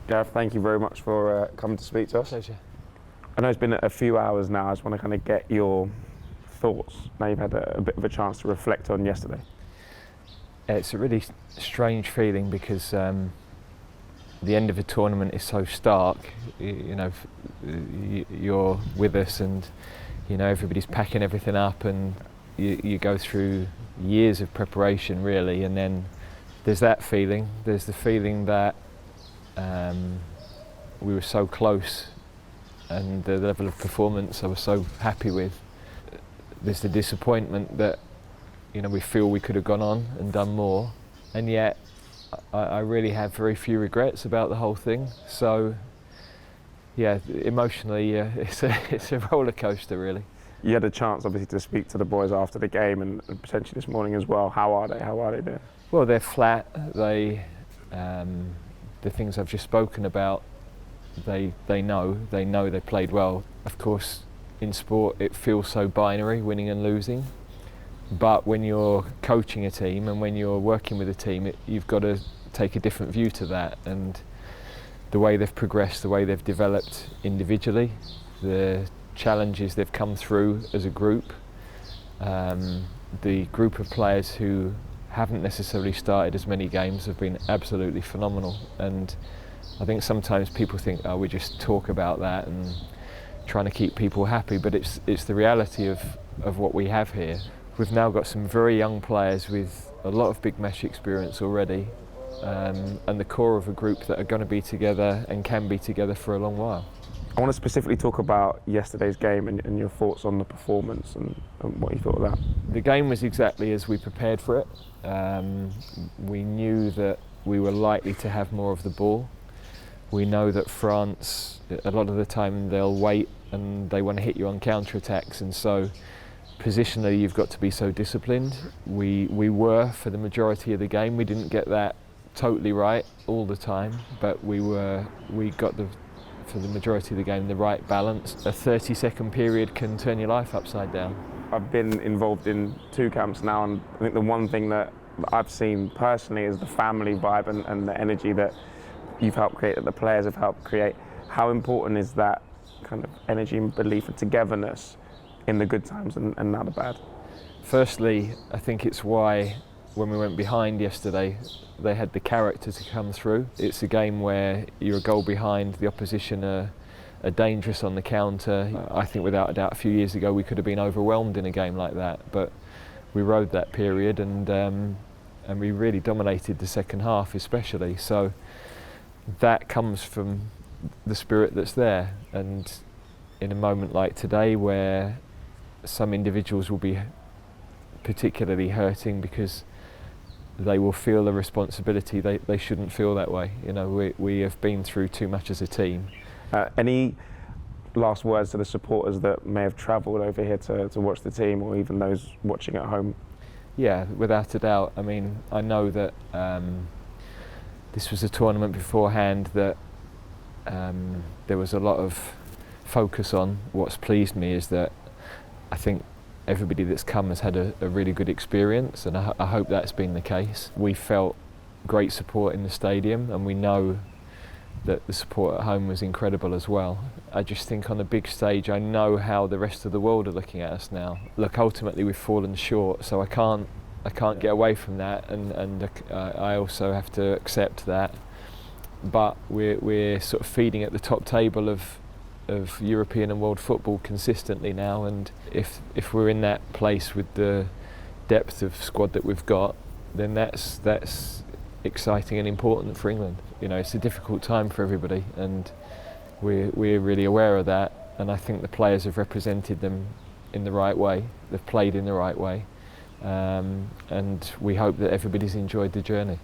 Gareth, thank you very much for coming to speak to us. Pleasure. I know it's been a few hours now. I just want to kind of get your thoughts. Now you've had a bit of a chance to reflect on yesterday. It's a really strange feeling because the end of a tournament is so stark. You're with us, and everybody's packing everything up, and you go through years of preparation, really, and then there's that feeling. There's the feeling that we were so close, and the level of performance I was so happy with. There's the disappointment that we feel we could have gone on and done more, and yet I really have very few regrets about the whole thing. So yeah, emotionally, it's a roller coaster, really. You had a chance, obviously, to speak to the boys after the game and potentially this morning as well. How are they? How are they doing? Well, they're flat. The things I've just spoken about, they know they played well. Of course, in sport it feels so binary, winning and losing. But when you're coaching a team and when you're working with a team, you've got to take a different view to that. And the way they've progressed, the way they've developed individually, the challenges they've come through as a group, the group of players who haven't necessarily started as many games have been absolutely phenomenal. And I think sometimes people think, oh, we just talk about that and trying to keep people happy, but it's the reality of what we have here. We've now got some very young players with a lot of big match experience already, and the core of a group that are going to be together and can be together for a long while. I want to specifically talk about yesterday's game and your thoughts on the performance and what you thought of that. The game was exactly as we prepared for it. We knew that we were likely to have more of the ball. We know that France, a lot of the time they'll wait and they want to hit you on counter-attacks, and so positionally you've got to be so disciplined. We were for the majority of the game. We didn't get that totally right all the time, but we got for the majority of the game the right balance. A 30-second period can turn your life upside down. I've been involved in 2 camps now, and I think the one thing that I've seen personally is the family vibe and the energy that you've helped create, that the players have helped create. How important is that kind of energy and belief and togetherness in the good times and now the bad? Firstly, I think it's why when we went behind yesterday, they had the character to come through. It's a game where you're a goal behind, the opposition are dangerous on the counter. I think without a doubt a few years ago we could have been overwhelmed in a game like that, but we rode that period and we really dominated the second half especially. So that comes from the spirit that's there, and in a moment like today where some individuals will be particularly hurting because they will feel the responsibility, they shouldn't feel that way. We have been through too much as a team. Any last words to the supporters that may have travelled over here to watch the team, or even those watching at home? Yeah, without a doubt. I mean, I know that this was a tournament beforehand that there was a lot of focus on. What's pleased me is that I think everybody that's come has had a really good experience, and I hope that's been the case. We felt great support in the stadium, and we know that the support at home was incredible as well. I just think on a big stage, I know how the rest of the world are looking at us now. Look, ultimately we've fallen short, so I can't get away from that, and I also have to accept that. But we're sort of feeding at the top table of European and world football consistently now, and if we're in that place with the depth of squad that we've got, then that's exciting and important for England. It's a difficult time for everybody, and we're really aware of that, and I think the players have represented them in the right way. They've played in the right way, and we hope that everybody's enjoyed the journey.